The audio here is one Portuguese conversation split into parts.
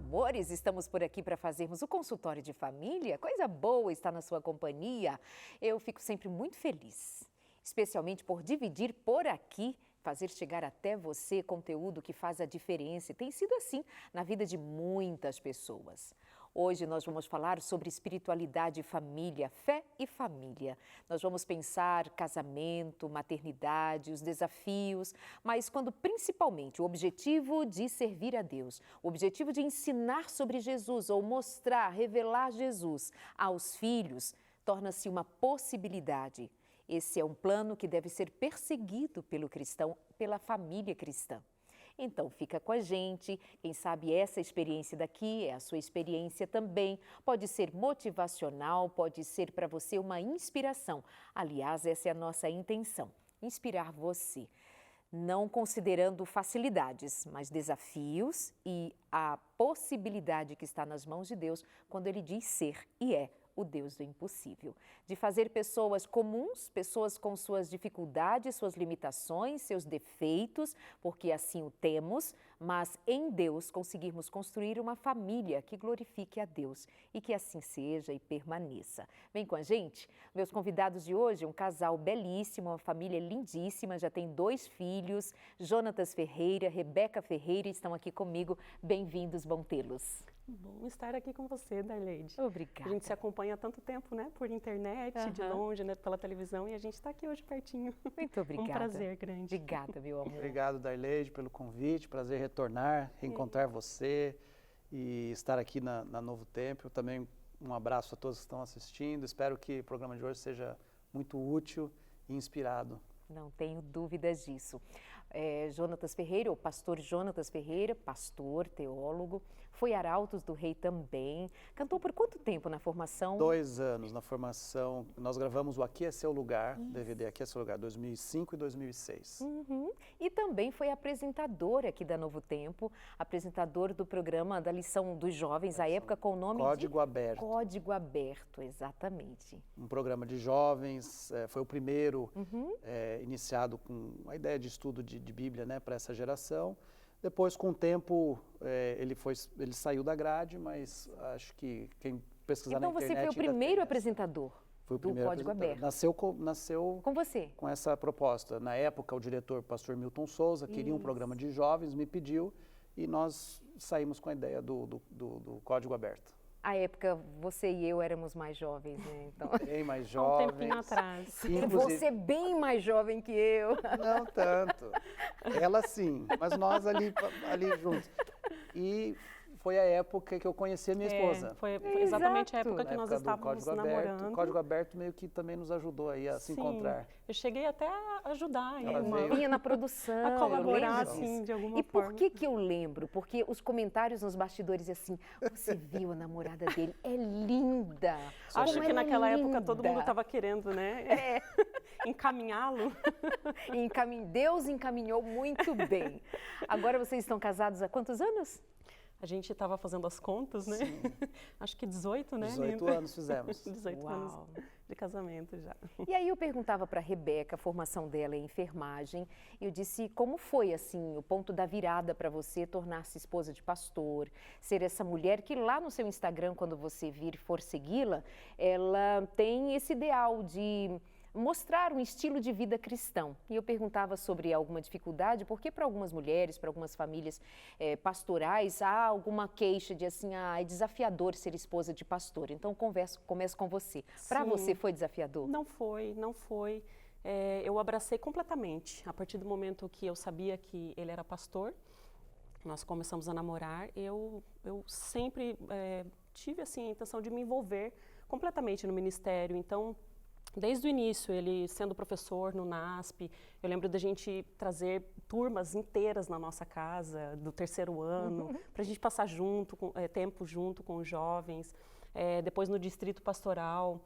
amores, estamos por aqui para fazermos o consultório de família. Coisa boa estar na sua companhia. Eu fico sempre muito feliz, especialmente por dividir por aqui, fazer chegar até você conteúdo que faz a diferença. E tem sido assim na vida de muitas pessoas. Hoje nós vamos falar sobre espiritualidade e família, fé e família. Nós vamos pensar casamento, maternidade, os desafios, mas quando principalmente o objetivo de servir a Deus, o objetivo de ensinar sobre Jesus ou mostrar, revelar Jesus aos filhos, torna-se uma possibilidade. Esse é um plano que deve ser perseguido pelo cristão, pela família cristã. Então, fica com a gente. Quem sabe essa experiência daqui é a sua experiência também. Pode ser motivacional, pode ser para você uma inspiração. Aliás, essa é a nossa intenção, inspirar você. Não considerando facilidades, mas desafios e a possibilidade que está nas mãos de Deus quando Ele diz ser e é o Deus do impossível. De fazer pessoas comuns, pessoas com suas dificuldades, suas limitações, seus defeitos, porque assim o temos, mas em Deus conseguirmos construir uma família que glorifique a Deus e que assim seja e permaneça. Vem com a gente? Meus convidados de hoje, um casal belíssimo, uma família lindíssima, já tem 2 filhos, Jonatas Ferreira, Rebeca Ferreira, estão aqui comigo. Bem-vindos, bom tê-los. Bom estar aqui com você, Darleide. Obrigada. A gente se acompanha há tanto tempo, né? Por internet, de longe, né? Pela televisão, e a gente está aqui hoje pertinho. Muito obrigada. Um prazer grande. Obrigada, meu amor. Obrigado, Darleide, pelo convite. Prazer retornar, reencontrar você e estar aqui na Novo Tempo. Também um abraço a todos que estão assistindo. Espero que o programa de hoje seja muito útil e inspirado. Não tenho dúvidas disso. Jonatas Ferreira, o pastor Jonatas Ferreira, pastor, teólogo, foi Arautos do Rei também. Cantou por quanto tempo na formação? 2 anos na formação. Nós gravamos o Aqui é Seu Lugar, DVD Aqui é Seu Lugar, 2005 e 2006. E também foi apresentador aqui da Novo Tempo, apresentador do programa da Lição dos Jovens, à época com o nome Código Aberto. Código Aberto, exatamente. Um programa de jovens, foi o primeiro iniciado com a ideia de estudo de Bíblia, né, para essa geração. Depois, com o tempo, ele saiu da grade, mas acho que quem pesquisar na internet... Então você foi o primeiro apresentador do Código Aberto? Nasceu com você? Com essa proposta. Na época, o diretor, pastor Milton Souza, queria um programa de jovens, me pediu, e nós saímos com a ideia do Código Aberto. À época, você e eu éramos mais jovens, né? Então... Bem mais jovens. Um tempinho atrás. Você bem mais jovem que eu. Não tanto. Ela sim, mas nós ali juntos. E foi a época que eu conheci a minha esposa. Foi exatamente a época que nós estávamos namorando. O Código Aberto meio que também nos ajudou aí a se encontrar. Eu cheguei até a ajudar. Vinha na produção. A colaborar, assim, de alguma forma. E por que eu lembro? Porque os comentários nos bastidores, assim, você viu a namorada dele, é linda. Acho que naquela época todo mundo estava querendo, né? Encaminhá-lo. Deus encaminhou muito bem. Agora vocês estão casados há quantos anos? A gente estava fazendo as contas, né? Sim. Acho que 18, né? 18 anos fizemos. 18 Uau. anos de casamento já. E aí eu perguntava para a Rebeca, a formação dela é enfermagem, e eu disse, como foi, assim, o ponto da virada para você tornar-se esposa de pastor, ser essa mulher que lá no seu Instagram, quando você vir e for segui-la, ela tem esse ideal de mostrar um estilo de vida cristão. E eu perguntava sobre alguma dificuldade, porque para algumas mulheres, para algumas famílias pastorais, há alguma queixa de assim, é desafiador ser esposa de pastor. Então, começo com você. Para você foi desafiador? Não foi. Eu abracei completamente. A partir do momento que eu sabia que ele era pastor, nós começamos a namorar, eu sempre tive assim, a intenção de me envolver completamente no ministério. Então, desde o início, ele sendo professor no NASP, eu lembro da gente trazer turmas inteiras na nossa casa, do 3º ano, para a gente passar tempo junto com os jovens. Depois no distrito pastoral,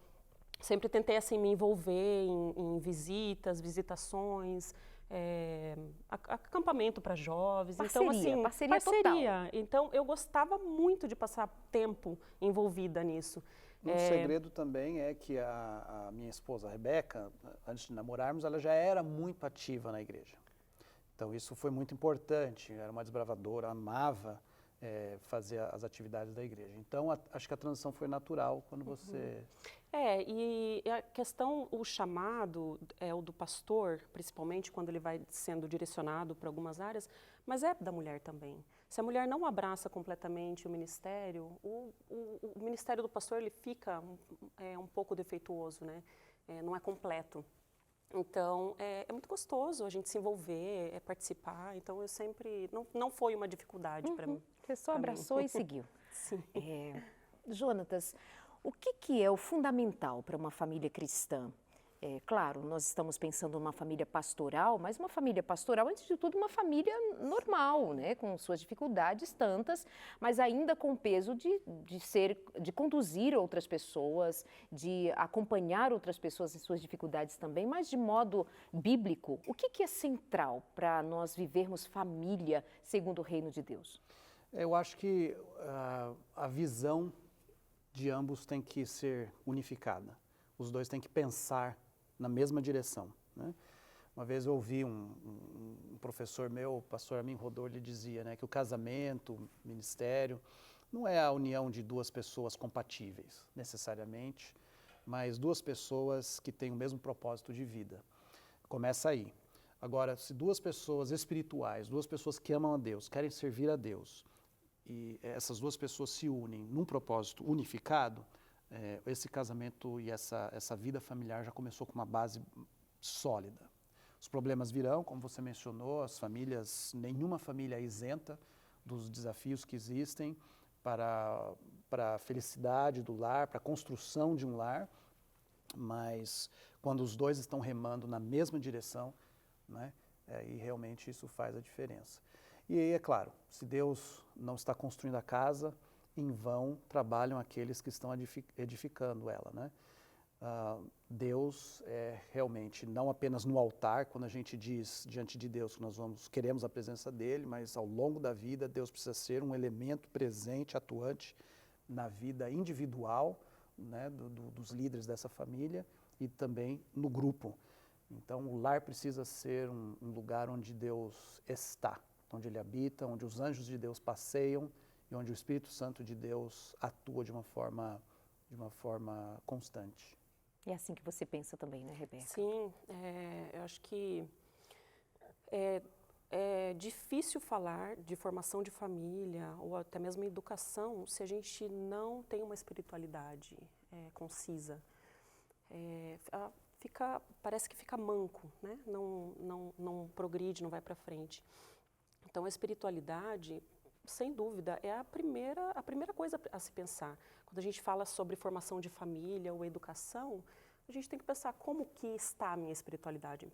sempre tentei assim, me envolver em visitas, visitações, acampamento para jovens. Parceria total. Então, eu gostava muito de passar tempo envolvida nisso. Um segredo também é que a minha esposa, a Rebeca, antes de namorarmos, ela já era muito ativa na igreja. Então isso foi muito importante, era uma desbravadora, amava fazer as atividades da igreja. Então, acho que a transição foi natural quando você... E a questão, o chamado é o do pastor, principalmente quando ele vai sendo direcionado para algumas áreas, mas é da mulher também. Se a mulher não abraça completamente o ministério, o ministério do pastor ele fica um pouco defeituoso, né? Não é completo. Então, é muito gostoso a gente se envolver, participar. Então, eu sempre... Não foi uma dificuldade para mim. Você só abraçou e seguiu. Sim. Jonatas, o que é o fundamental para uma família cristã? Claro, nós estamos pensando numa família pastoral, mas uma família pastoral, antes de tudo, uma família normal, né? Com suas dificuldades tantas, mas ainda com o peso de conduzir outras pessoas, de acompanhar outras pessoas em suas dificuldades também, mas de modo bíblico. O que é central para nós vivermos família segundo o reino de Deus? Eu acho que a visão de ambos tem que ser unificada. Os dois têm que pensar na mesma direção, né? Uma vez eu ouvi um professor meu, o pastor Amin Rodor, ele dizia, né, que o casamento, o ministério, não é a união de duas pessoas compatíveis, necessariamente, mas duas pessoas que têm o mesmo propósito de vida. Começa aí. Agora, se duas pessoas espirituais, duas pessoas que amam a Deus, querem servir a Deus, e essas duas pessoas se unem num propósito unificado, esse casamento e essa vida familiar já começou com uma base sólida. Os problemas virão, como você mencionou, nenhuma família é isenta dos desafios que existem para a felicidade do lar, para a construção de um lar, mas quando os dois estão remando na mesma direção, né, e realmente isso faz a diferença. E aí, é claro, se Deus não está construindo a casa, em vão trabalham aqueles que estão edificando ela, né? Deus é realmente, não apenas no altar, quando a gente diz diante de Deus que queremos a presença dele, mas ao longo da vida Deus precisa ser um elemento presente, atuante na vida individual, né, dos líderes dessa família e também no grupo. Então o lar precisa ser um lugar onde Deus está, onde ele habita, onde os anjos de Deus passeiam, e onde o Espírito Santo de Deus atua de uma forma constante. É assim que você pensa também, né, Rebeca? Sim, eu acho que é difícil falar de formação de família ou até mesmo educação se a gente não tem uma espiritualidade concisa. Parece que fica manco, né? Não progride, não vai para frente. Então, a espiritualidade, sem dúvida, é a primeira coisa a se pensar. Quando a gente fala sobre formação de família ou educação, a gente tem que pensar como que está a minha espiritualidade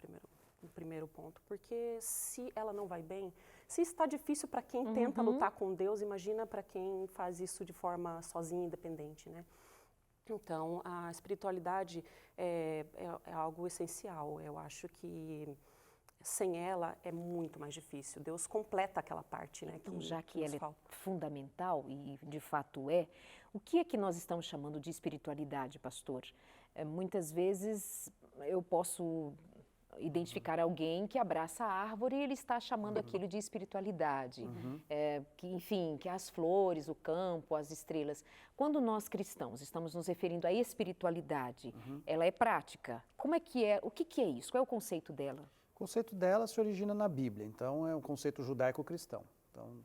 em primeiro ponto. Porque se ela não vai bem, se está difícil para quem tenta lutar com Deus, imagina para quem faz isso de forma sozinha, independente, né? Então, a espiritualidade é algo essencial. Eu acho que sem ela é muito mais difícil. Deus completa aquela parte, né? Então, já que ela é fundamental, e de fato o que é que nós estamos chamando de espiritualidade, pastor? Muitas vezes eu posso identificar alguém que abraça a árvore e ele está chamando aquilo de espiritualidade. Que as flores, o campo, as estrelas. Quando nós cristãos estamos nos referindo à espiritualidade, ela é prática. O que é isso? Qual é o conceito dela? O conceito dela se origina na Bíblia, então é um conceito judaico-cristão. Então,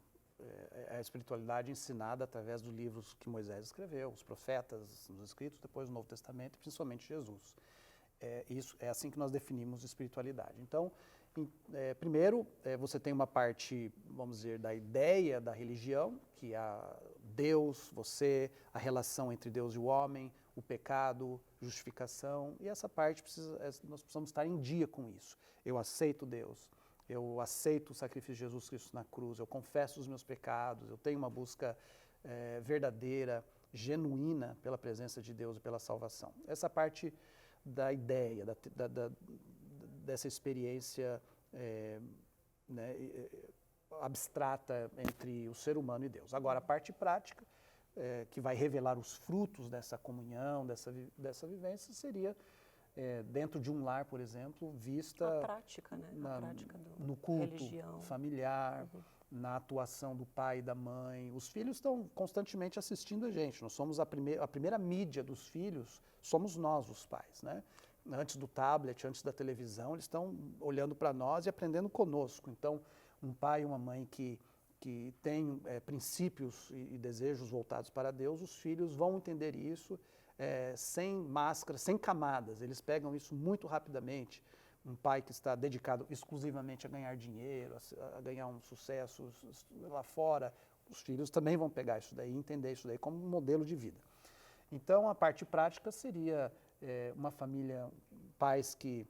é a espiritualidade ensinada através dos livros que Moisés escreveu, os profetas, os escritos, depois do Novo Testamento, e principalmente Jesus. É assim que nós definimos espiritualidade. Então, primeiro, você tem uma parte, vamos dizer, da ideia da religião, que é Deus, você, a relação entre Deus e o homem, o pecado, justificação, e essa parte nós precisamos estar em dia com isso. Eu aceito Deus, eu aceito o sacrifício de Jesus Cristo na cruz, eu confesso os meus pecados, eu tenho uma busca verdadeira, genuína pela presença de Deus e pela salvação. Essa parte da ideia, dessa experiência abstrata entre o ser humano e Deus. Agora, a parte prática, que vai revelar os frutos dessa comunhão, dessa vivência, seria dentro de um lar, por exemplo, vista a prática, né? A prática no culto religião. familiar, na atuação do pai e da mãe. Os filhos estão constantemente assistindo a gente. Nós somos a primeira mídia dos filhos, somos nós, os pais, né? Antes do tablet, antes da televisão, eles estão olhando para nós e aprendendo conosco. Então, um pai e uma mãe que têm princípios e desejos voltados para Deus, os filhos vão entender isso sem máscara, sem camadas. Eles pegam isso muito rapidamente. Um pai que está dedicado exclusivamente a ganhar dinheiro, a ganhar um sucesso lá fora, os filhos também vão pegar isso daí, entender isso daí como um modelo de vida. Então, a parte prática seria uma família, pais que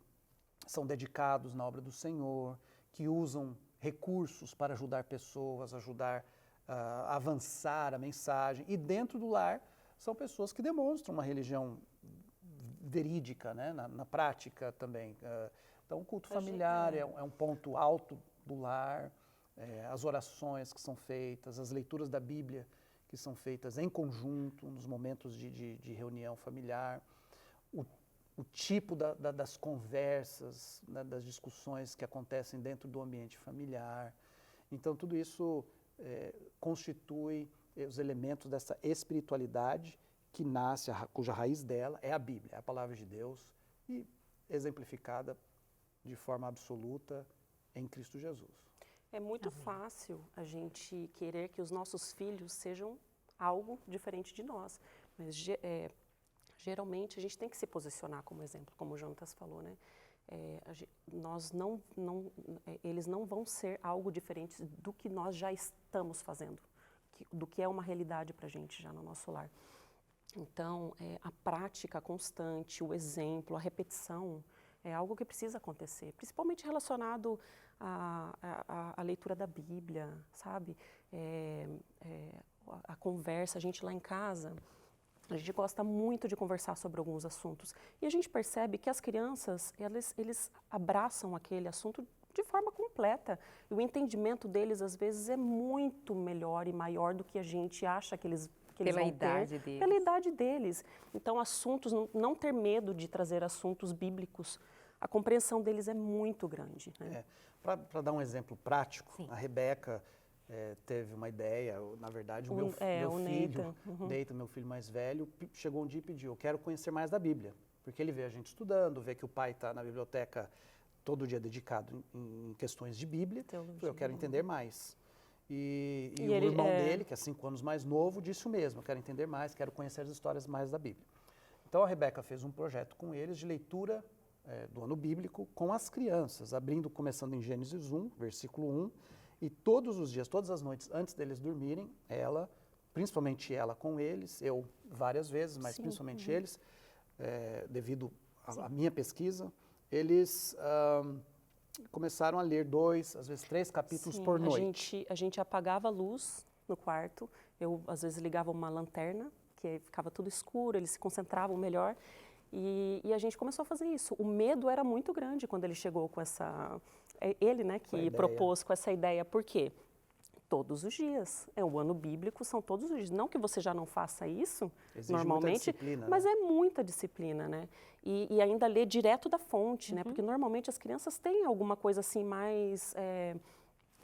são dedicados na obra do Senhor, que usam recursos para ajudar pessoas, ajudar a avançar a mensagem. E dentro do lar, são pessoas que demonstram uma religião verídica, né? Na prática também. Então, o culto familiar é um ponto alto do lar, as orações que são feitas, as leituras da Bíblia que são feitas em conjunto, nos momentos de reunião familiar, o tipo das conversas, né, das discussões que acontecem dentro do ambiente familiar. Então, tudo isso constitui os elementos dessa espiritualidade que nasce, cuja raiz dela é a Bíblia, é a palavra de Deus, e exemplificada de forma absoluta em Cristo Jesus. É muito fácil a gente querer que os nossos filhos sejam algo diferente de nós, mas geralmente a gente tem que se posicionar como exemplo, como o Jonatas falou, né? Eles não vão ser algo diferente do que nós já estamos fazendo, do que é uma realidade para a gente já no nosso lar. Então, a prática constante, o exemplo, a repetição, é algo que precisa acontecer, principalmente relacionado à leitura da Bíblia, sabe? A conversa, a gente lá em casa, a gente gosta muito de conversar sobre alguns assuntos. E a gente percebe que as crianças, eles abraçam aquele assunto de forma completa. E o entendimento deles, às vezes, é muito melhor e maior do que a gente acha que eles Pela vão idade ter, deles. pela idade deles. Então, assuntos, não ter medo de trazer assuntos bíblicos, a compreensão deles é muito grande. Né? Para dar um exemplo prático, Sim. a Rebeca teve uma ideia, na verdade, o meu filho, Nathan, meu filho mais velho, chegou um dia e pediu, eu quero conhecer mais da Bíblia, porque ele vê a gente estudando, vê que o pai está na biblioteca todo dia dedicado em questões de Bíblia, eu quero entender mais. E o irmão dele, que é 5 anos mais novo, disse o mesmo, eu quero entender mais, quero conhecer as histórias mais da Bíblia. Então a Rebeca fez um projeto com eles de leitura do ano bíblico com as crianças, começando em Gênesis 1, versículo 1, e todos os dias, todas as noites, antes deles dormirem, principalmente ela com eles, eu várias vezes, mas principalmente eles, devido à minha pesquisa, eles começaram a ler 2, às vezes 3 capítulos por noite. A gente apagava a luz no quarto, eu às vezes ligava uma lanterna, que ficava tudo escuro, eles se concentravam melhor, e a gente começou a fazer isso. O medo era muito grande quando ele chegou com essa... Ele, né, que propôs com essa ideia. Por quê? Todos os dias. O ano bíblico são todos os dias. Não que você já não faça isso, exige normalmente, muita disciplina, mas né? é muita disciplina, né? E ainda ler direto da fonte, né? Porque normalmente as crianças têm alguma coisa assim mais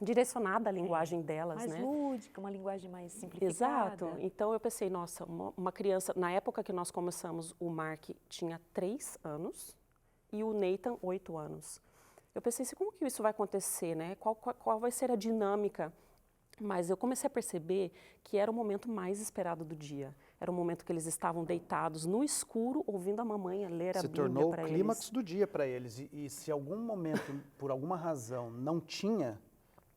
direcionada à linguagem delas, mais né? lúdica, uma linguagem mais simplificada. Exato. Então eu pensei, nossa, uma criança, na época que nós começamos, o Mark tinha 3 anos e o Nathan 8 anos. Eu pensei assim, como que isso vai acontecer, né? Qual vai ser a dinâmica? Mas eu comecei a perceber que era o momento mais esperado do dia. Era o momento que eles estavam deitados no escuro, ouvindo a mamãe ler a Bíblia para eles. Se tornou o clímax do dia para eles. E se algum momento, por alguma razão, não tinha,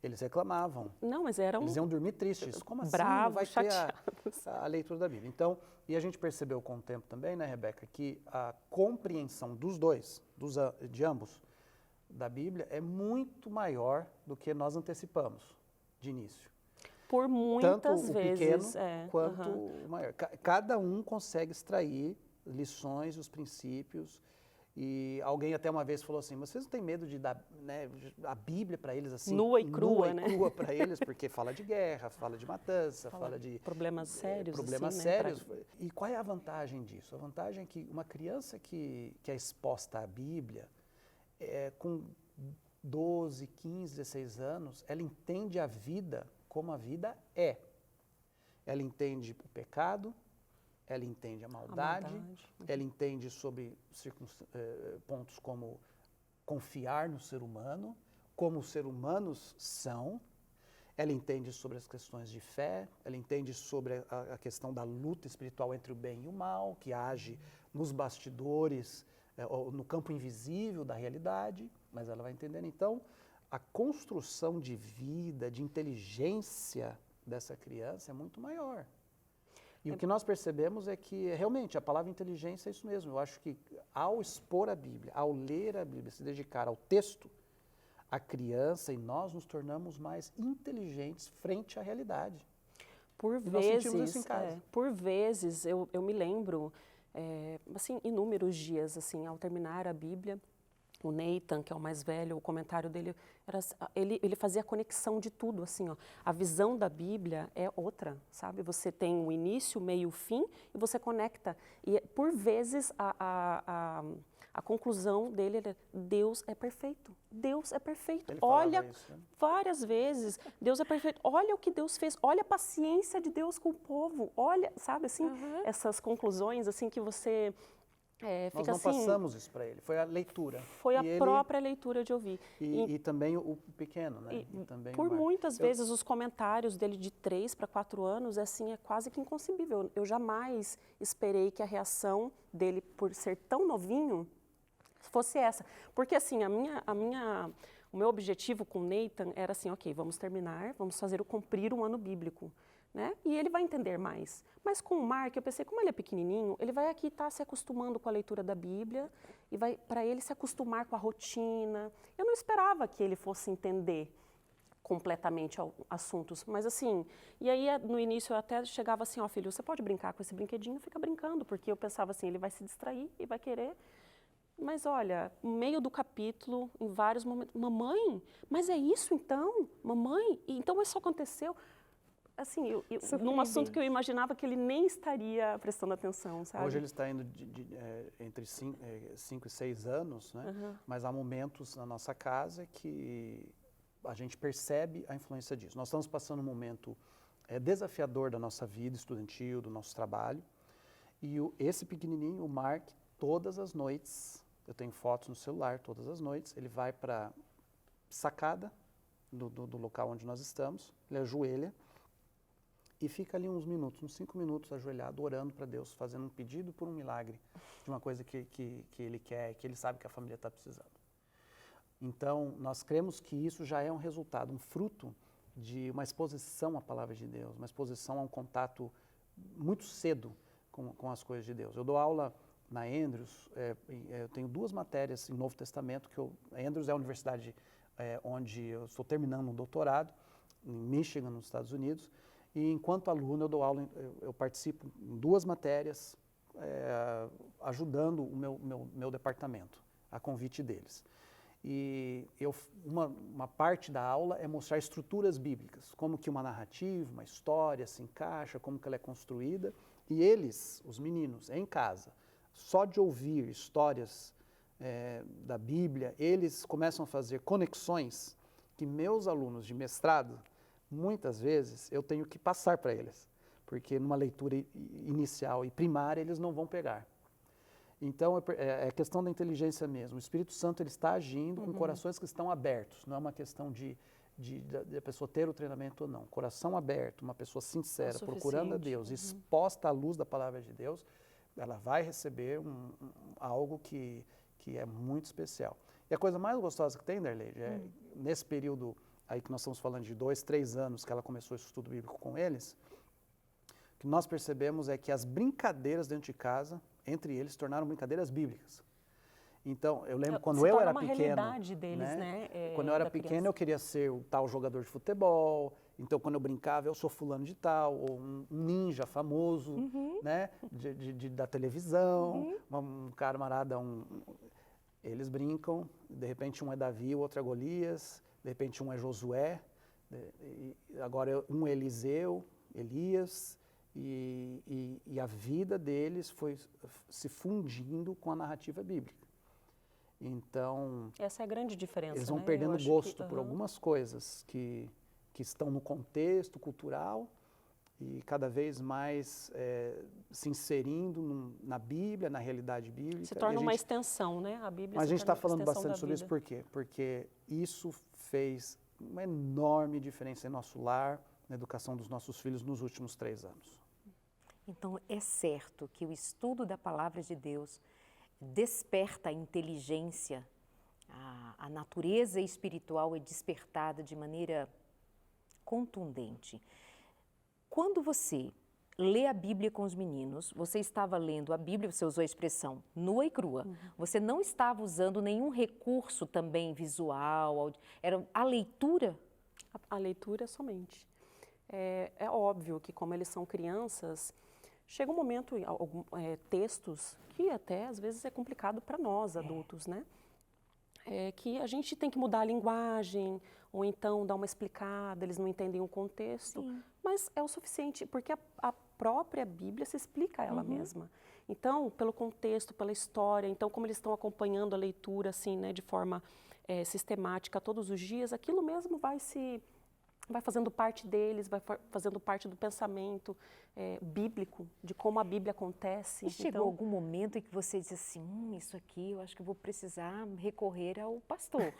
eles reclamavam. Não, mas eram... Eles iam dormir tristes. Como assim? Bravos, não vai chateados. ter a leitura da Bíblia. Então, e a gente percebeu com o tempo também, né, Rebeca, que a compreensão dos dois, de ambos, da Bíblia é muito maior do que nós antecipamos de início. Por muitas Tanto o vezes. pequeno quanto o maior. Cada um consegue extrair lições, os princípios. E alguém até uma vez falou assim, vocês não têm medo de dar, né, a Bíblia para eles assim? Nua e crua, né? Crua para eles, porque fala de guerra, fala de matança, fala de... Problemas sérios. Problemas assim, sérios. Né? E qual é a vantagem disso? A vantagem é que uma criança que é exposta à Bíblia, com 12, 15, 16 anos, ela entende a vida como a vida é. Ela entende o pecado, ela entende a maldade. Ela entende sobre pontos como confiar no ser humano, como os seres humanos são. Ela entende sobre as questões de fé, ela entende sobre a questão da luta espiritual entre o bem e o mal, que age nos bastidores, no campo invisível da realidade, mas ela vai entendendo. Então, a construção de vida, de inteligência dessa criança é muito maior. E o que nós percebemos é que, realmente, a palavra inteligência é isso mesmo. Eu acho que, ao expor a Bíblia, ao ler a Bíblia, se dedicar ao texto, a criança e nós nos tornamos mais inteligentes frente à realidade. Nós sentimos isso em casa. Por vezes, eu me lembro, assim, inúmeros dias, assim, ao terminar a Bíblia, o Nathan, que é o mais velho, o comentário dele, ele fazia a conexão de tudo, assim, ó. A visão da Bíblia é outra, sabe? Você tem o início, o meio, o fim, e você conecta. E, por vezes, a conclusão dele era: Deus é perfeito. Deus é perfeito. Olha, isso, né? Várias vezes, Deus é perfeito. Olha o que Deus fez. Olha a paciência de Deus com o povo. Olha, sabe, assim, essas conclusões, assim, que você... Nós não passamos isso para ele, foi a leitura. Foi a própria leitura de ouvir. E também o pequeno, né? E também por muitas vezes os comentários dele de 3 para 4 anos, assim, é quase que inconcebível. Eu jamais esperei que a reação dele, por ser tão novinho, fosse essa. Porque, assim, o meu objetivo com o Nathan era assim: ok, vamos terminar, vamos cumprir um ano bíblico. Né? E ele vai entender mais. Mas com o Mark, eu pensei, como ele é pequenininho, ele vai aqui estar se acostumando com a leitura da Bíblia e vai, para ele, se acostumar com a rotina. Eu não esperava que ele fosse entender completamente assuntos, mas assim, e aí no início eu até chegava assim: ó, filho, você pode brincar com esse brinquedinho? Fica brincando, porque eu pensava assim, ele vai se distrair e vai querer. Mas olha, no meio do capítulo, em vários momentos, mamãe, mas é isso então? Mamãe, então isso aconteceu? Assim, num assunto que eu imaginava que ele nem estaria prestando atenção, sabe? Hoje ele está indo entre 5 e 6 anos, né? Mas há momentos na nossa casa que a gente percebe a influência disso. Nós estamos passando um momento desafiador da nossa vida estudantil, do nosso trabalho. E esse pequenininho, o Mark, todas as noites, eu tenho fotos no celular, todas as noites, ele vai para a sacada do local onde nós estamos, ele ajoelha, e fica ali uns 5 minutos ajoelhado, orando para Deus, fazendo um pedido por um milagre, de uma coisa que ele quer, que ele sabe que a família está precisando. Então, nós cremos que isso já é um resultado, um fruto de uma exposição à palavra de Deus, uma exposição a um contato muito cedo com as coisas de Deus. Eu dou aula na Andrews, eu tenho 2 matérias em Novo Testamento, a Andrews é a universidade onde eu estou terminando um doutorado, em Michigan, nos Estados Unidos. E enquanto aluno eu dou aula, eu participo em 2 matérias, ajudando o meu departamento, a convite deles. E uma parte da aula é mostrar estruturas bíblicas, como que uma narrativa, uma história se encaixa, como que ela é construída. E eles, os meninos, em casa, só de ouvir histórias da Bíblia, eles começam a fazer conexões que meus alunos de mestrado, muitas vezes, eu tenho que passar para eles, porque numa leitura inicial e primária eles não vão pegar. Então, é questão da inteligência mesmo. O Espírito Santo ele está agindo com corações que estão abertos, não é uma questão de a pessoa ter o treinamento ou não. Coração aberto, uma pessoa sincera, procurando a Deus, exposta à luz da palavra de Deus, ela vai receber algo que é muito especial. E a coisa mais gostosa que tem, Darley, nesse período aí que nós estamos falando de 2, 3 anos que ela começou esse estudo bíblico com eles, o que nós percebemos é que as brincadeiras dentro de casa, entre eles, se tornaram brincadeiras bíblicas. Então, eu lembro quando eu era pequeno, realidade deles, né? Quando eu era pequeno, eu queria ser o tal jogador de futebol. Então, quando eu brincava, eu sou fulano de tal, ou um ninja famoso, né? Da televisão, um camarada, eles brincam, de repente um é Davi, o outro é Golias, de repente um é Josué, agora um é Eliseu, Elias, e a vida deles foi se fundindo com a narrativa bíblica. Então, essa é a grande diferença, eles vão né? perdendo Eu gosto por algumas coisas que estão no contexto cultural e cada vez mais se inserindo na Bíblia, na realidade bíblica. Se torna uma extensão, né? A Bíblia Mas a gente está se torna falando uma extensão bastante da sobre isso vida. por quê? Porque isso fez uma enorme diferença em nosso lar, na educação dos nossos filhos nos últimos 3 anos. Então, é certo que o estudo da palavra de Deus desperta a inteligência, a natureza espiritual é despertada de maneira contundente. Quando você lê a Bíblia com os meninos, você estava lendo a Bíblia, você usou a expressão nua e crua, você não estava usando nenhum recurso também visual, era a leitura? A leitura somente. É óbvio que, como eles são crianças, chega um momento, textos, que até às vezes é complicado para nós, adultos, né? Que a gente tem que mudar a linguagem, ou então dar uma explicada, eles não entendem o contexto. Sim. Mas é o suficiente, porque a própria Bíblia se explica ela mesma. Então, pelo contexto, pela história, então como eles estão acompanhando a leitura assim, né, de forma sistemática todos os dias, aquilo mesmo vai fazendo parte deles, vai fazendo parte do pensamento bíblico, de como a Bíblia acontece. E chegou algum momento em que você disse assim, isso aqui eu acho que eu vou precisar recorrer ao pastor.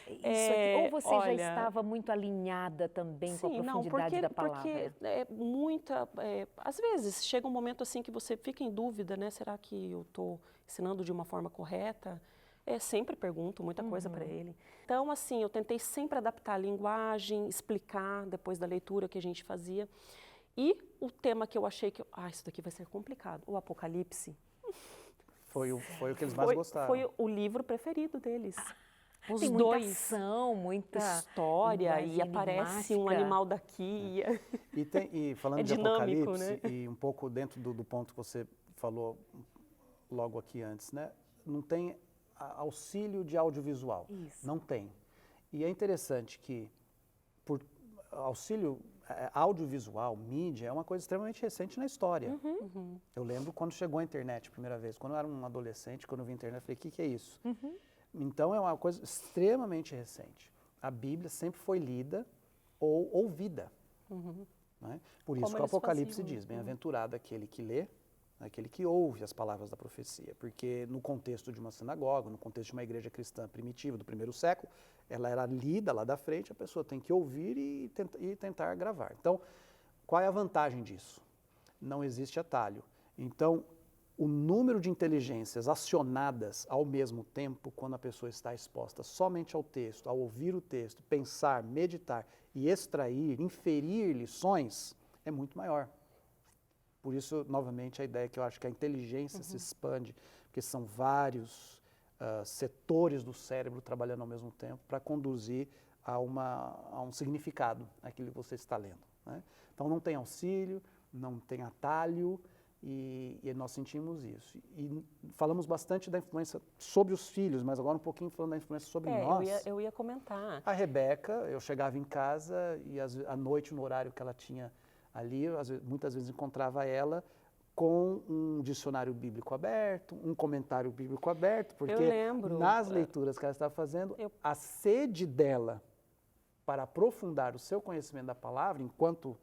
Isso aqui, ou você já estava muito alinhada também com a profundidade da palavra? Porque às vezes chega um momento assim que você fica em dúvida, né? Será que eu estou ensinando de uma forma correta? Sempre pergunto muita coisa para ele. Então, assim, eu tentei sempre adaptar a linguagem, explicar depois da leitura que a gente fazia. E o tema que eu achei que, isso daqui vai ser complicado, o Apocalipse. Foi o que eles mais gostaram. Foi o livro preferido deles. Os tem dois. muita ação, muita história, e aparece um animal daqui. E falando de dinâmico, Apocalipse, né? e um pouco dentro do ponto que você falou logo aqui antes, né? Não tem auxílio de audiovisual. Isso. Não tem. E é interessante que por auxílio audiovisual, mídia, é uma coisa extremamente recente na história. Eu lembro quando chegou a internet a primeira vez. Quando eu era um adolescente, quando eu vi a internet, eu falei, o que é isso? Então, é uma coisa extremamente recente. A Bíblia sempre foi lida ou ouvida. Né? Por isso que o Apocalipse diz, bem-aventurado aquele que lê, aquele que ouve as palavras da profecia, porque no contexto de uma sinagoga, no contexto de uma igreja cristã primitiva do primeiro século, ela era lida lá da frente, a pessoa tem que ouvir e tentar gravar. Então, qual é a vantagem disso? Não existe atalho. Então, o número de inteligências acionadas ao mesmo tempo, quando a pessoa está exposta somente ao texto, ao ouvir o texto, pensar, meditar e extrair, inferir lições, é muito maior. Por isso, novamente, a ideia que eu acho que a inteligência se expande, porque são vários setores do cérebro trabalhando ao mesmo tempo para conduzir a um significado aquilo que você está lendo. Né? Então, não tem auxílio, não tem atalho, e nós sentimos isso. E falamos bastante da influência sobre os filhos, mas agora um pouquinho falando da influência sobre nós. Eu ia comentar. A Rebeca, eu chegava em casa e à noite, no horário que ela tinha ali, muitas vezes encontrava ela com um dicionário bíblico aberto, um comentário bíblico aberto, porque nas leituras que ela estava fazendo, a sede dela para aprofundar o seu conhecimento da palavra, enquanto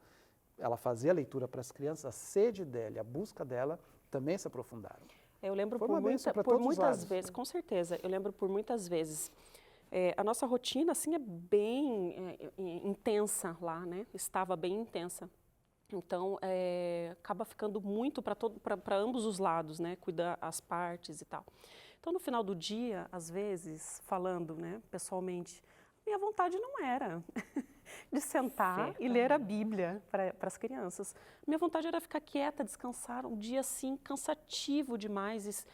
ela fazia a leitura para as crianças, a sede dela e a busca dela também se aprofundaram. Eu lembro por muitas vezes, com certeza, eu lembro por muitas vezes. A nossa rotina assim é bem intensa lá, né? Estava bem intensa. Então, acaba ficando muito para ambos os lados, né? Cuidar as partes e tal. Então, no final do dia, às vezes, falando, né, pessoalmente, minha vontade não era de sentar e ler a Bíblia para as crianças. Minha vontade era ficar quieta, descansar, um dia assim, cansativo demais.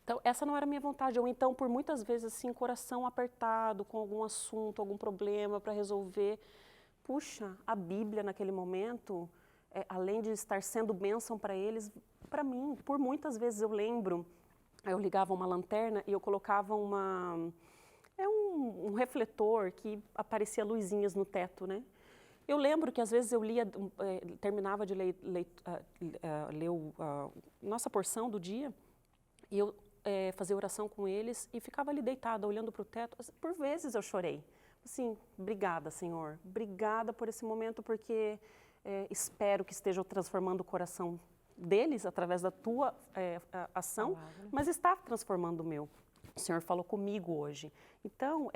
Então, essa não era a minha vontade. Ou então, por muitas vezes, assim, coração apertado, com algum assunto, algum problema para resolver. Puxa, a Bíblia naquele momento, além de estar sendo bênção para eles, para mim, por muitas vezes eu lembro, eu ligava uma lanterna e eu colocava um refletor que aparecia luzinhas no teto, né? Eu lembro que às vezes eu terminava de ler nossa porção do dia e eu fazer oração com eles e ficava ali deitada, olhando para o teto. Por vezes eu chorei. Assim, obrigada, Senhor. Obrigada por esse momento, porque espero que esteja transformando o coração deles através da tua ação, mas está transformando o meu. O Senhor falou comigo hoje. Então,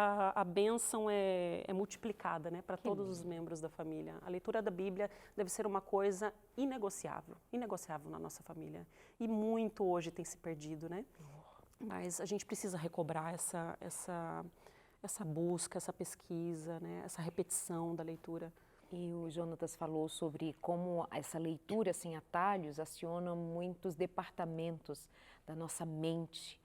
a bênção é multiplicada, né, para todos os membros da família. A leitura da Bíblia deve ser uma coisa inegociável na nossa família. E muito hoje tem se perdido, né? Mas a gente precisa recobrar essa busca, essa pesquisa, né, essa repetição da leitura. E o Jonatas falou sobre como essa leitura sem atalhos aciona muitos departamentos da nossa mente.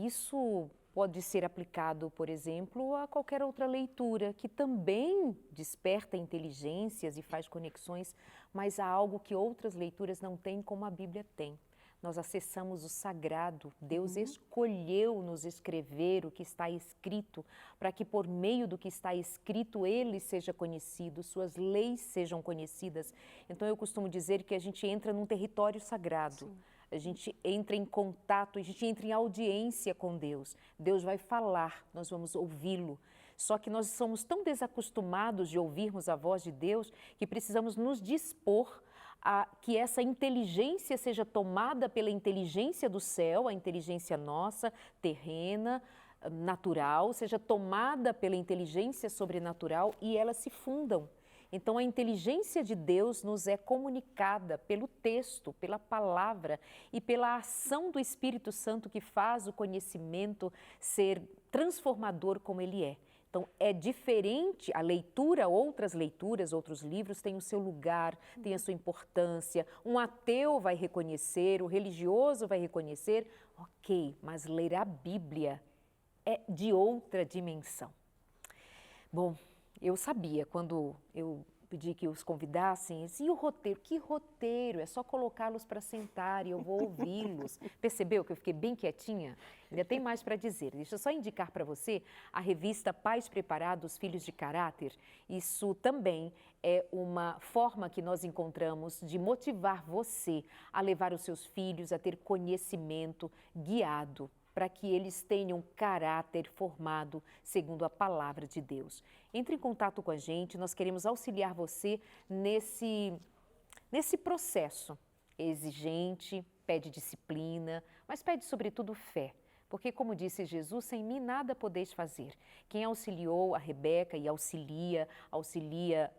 Isso pode ser aplicado, por exemplo, a qualquer outra leitura, que também desperta inteligências e faz conexões, mas há algo que outras leituras não têm, como a Bíblia tem. Nós acessamos o sagrado. Deus escolheu nos escrever o que está escrito, para que por meio do que está escrito Ele seja conhecido, suas leis sejam conhecidas. Então eu costumo dizer que a gente entra num território sagrado. Sim. A gente entra em contato, a gente entra em audiência com Deus. Deus vai falar, nós vamos ouvi-lo. Só que nós somos tão desacostumados de ouvirmos a voz de Deus que precisamos nos dispor a que essa inteligência seja tomada pela inteligência do céu, a inteligência nossa, terrena, natural, seja tomada pela inteligência sobrenatural e elas se fundam. Então, a inteligência de Deus nos é comunicada pelo texto, pela palavra e pela ação do Espírito Santo que faz o conhecimento ser transformador como ele é. Então, é diferente a leitura, outras leituras, outros livros têm o seu lugar, têm a sua importância. Um ateu vai reconhecer, o religioso vai reconhecer, ok, mas ler a Bíblia é de outra dimensão. Bom, eu sabia, quando eu pedi que os convidassem, e o roteiro? Que roteiro? É só colocá-los para sentar e eu vou ouvi-los. Percebeu que eu fiquei bem quietinha? Ainda tem mais para dizer. Deixa eu só indicar para você a revista Pais Preparados, Filhos de Caráter. Isso também é uma forma que nós encontramos de motivar você a levar os seus filhos a ter conhecimento guiado, para que eles tenham caráter formado segundo a palavra de Deus. Entre em contato com a gente, nós queremos auxiliar você nesse processo exigente, pede disciplina, mas pede sobretudo fé. Porque, como disse Jesus, sem mim nada podeis fazer. Quem auxiliou a Rebeca e auxilia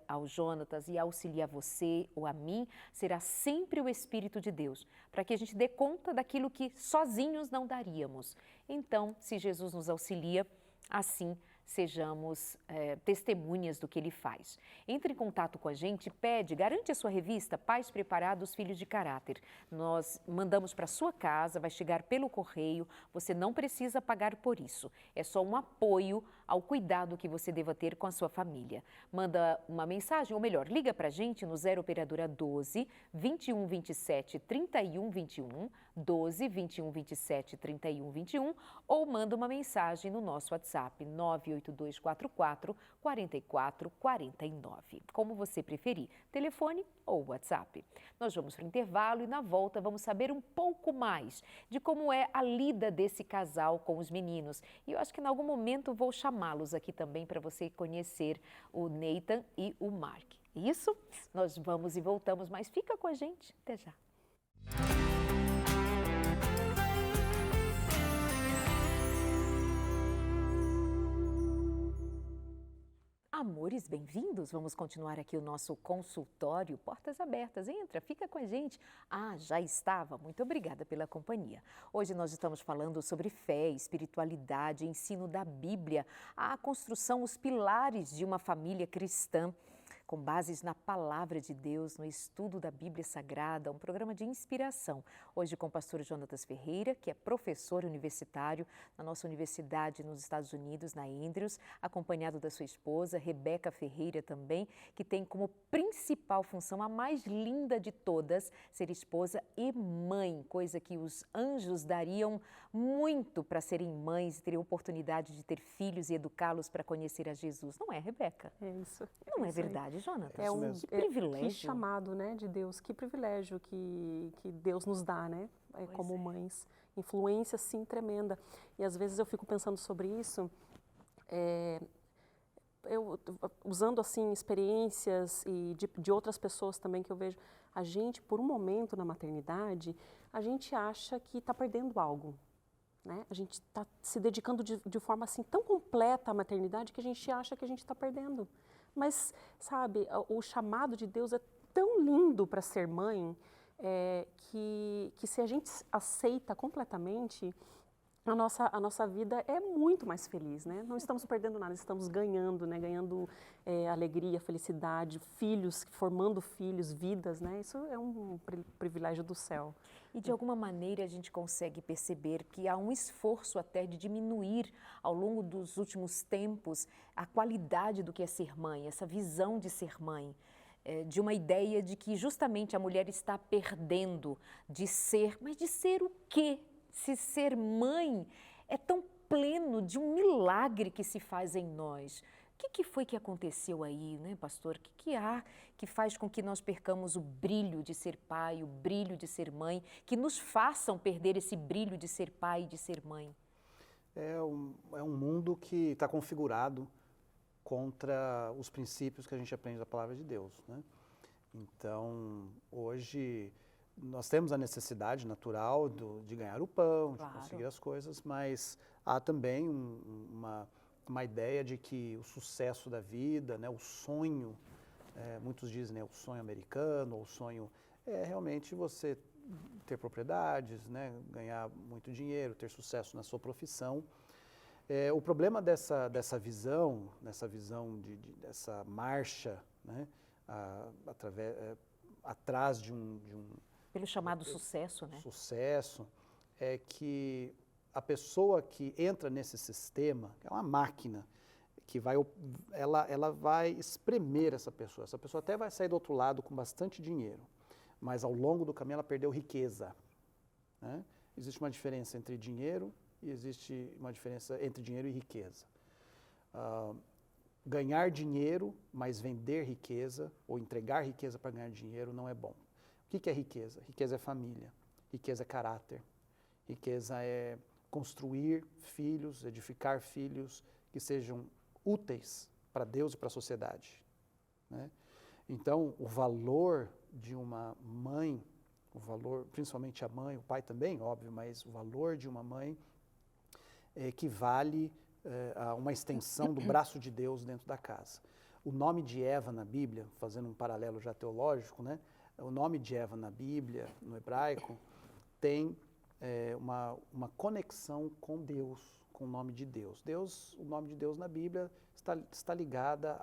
ao Jonatas e auxilia a você ou a mim, será sempre o Espírito de Deus, para que a gente dê conta daquilo que sozinhos não daríamos. Então, se Jesus nos auxilia, assim sejamos testemunhas do que Ele faz. Entre em contato com a gente, garante a sua revista Pais Preparados, Filhos de Caráter. Nós mandamos para a sua casa, vai chegar pelo correio, você não precisa pagar por isso. É só um apoio ao cuidado que você deva ter com a sua família. Manda uma mensagem, ou melhor, liga para a gente no 0 Operadora 12 21 27 31 21, 12 21 27 31 21, ou manda uma mensagem no nosso WhatsApp 98244 4449, como você preferir, telefone ou WhatsApp. Nós vamos para o intervalo e na volta vamos saber um pouco mais de como é a lida desse casal com os meninos. E eu acho que em algum momento vou chamá-los aqui também para você conhecer o Nathan e o Mark. Isso? Nós vamos e voltamos, mas fica com a gente. Até já. Amores, bem-vindos. Vamos continuar aqui o nosso consultório Portas Abertas. Entra, fica com a gente. Já estava. Muito obrigada pela companhia. Hoje nós estamos falando sobre fé, espiritualidade, ensino da Bíblia, a construção, os pilares de uma família cristã, com bases na palavra de Deus, no estudo da Bíblia Sagrada, um programa de inspiração. Hoje com o pastor Jonatas Ferreira, que é professor universitário na nossa universidade nos Estados Unidos, na Andrews, acompanhado da sua esposa, Rebeca Ferreira também, que tem como principal função, a mais linda de todas, ser esposa e mãe, coisa que os anjos dariam muito para serem mães e terem oportunidade de ter filhos e educá-los para conhecer a Jesus. Não é, Rebeca? É isso. Não é verdade, Jonatas? Que privilégio. Que chamado, né, de Deus, que privilégio que Deus nos dá, né? como mães. Influência, sim, tremenda. E às vezes eu fico pensando sobre isso, eu usando assim experiências e de outras pessoas também que eu vejo, a gente, por um momento na maternidade, a gente acha que está perdendo algo. Né? A gente está se dedicando de forma assim tão completa à maternidade que a gente acha que a gente está perdendo. Mas, sabe, o chamado de Deus é tão lindo para ser mãe que se a gente aceita completamente, a nossa vida é muito mais feliz, né? Não estamos perdendo nada, estamos ganhando, né? Ganhando alegria, felicidade, filhos, formando filhos, vidas, né? Isso é um privilégio do céu. E de alguma maneira a gente consegue perceber que há um esforço até de diminuir ao longo dos últimos tempos a qualidade do que é ser mãe, essa visão de ser mãe. De uma ideia de que justamente a mulher está perdendo de ser, mas de ser o quê? Se ser mãe é tão pleno de um milagre que se faz em nós. O que foi que aconteceu aí, né, pastor? O que há que faz com que nós percamos o brilho de ser pai, o brilho de ser mãe, que nos façam perder esse brilho de ser pai e de ser mãe? É um mundo que está configurado contra os princípios que a gente aprende da palavra de Deus, né? Então, hoje, nós temos a necessidade natural de ganhar o pão, de conseguir as coisas, mas há também uma ideia de que o sucesso da vida, né, o sonho, muitos dizem, né, o sonho americano, ou o sonho é realmente você ter propriedades, né, ganhar muito dinheiro, ter sucesso na sua profissão. O problema dessa visão, dessa marcha, né, atrás de um pelo chamado sucesso, né? Sucesso é que a pessoa que entra nesse sistema, que é uma máquina, que ela vai espremer essa pessoa. Essa pessoa até vai sair do outro lado com bastante dinheiro, mas ao longo do caminho ela perdeu riqueza, né? Existe uma diferença entre dinheiro e existe uma diferença entre dinheiro e riqueza. Ganhar dinheiro, mas vender riqueza, ou entregar riqueza para ganhar dinheiro, não é bom. O que é riqueza? Riqueza é família, riqueza é caráter, riqueza é construir filhos, edificar filhos que sejam úteis para Deus e para a sociedade, né? Então, o valor de uma mãe, o valor, principalmente a mãe, o pai também, óbvio, mas o valor de uma mãe equivale a uma extensão do braço de Deus dentro da casa. O nome de Eva na Bíblia, fazendo um paralelo já teológico, né? O nome de Eva na Bíblia, no hebraico, tem uma conexão com Deus, com o nome de Deus. O nome de Deus na Bíblia está ligada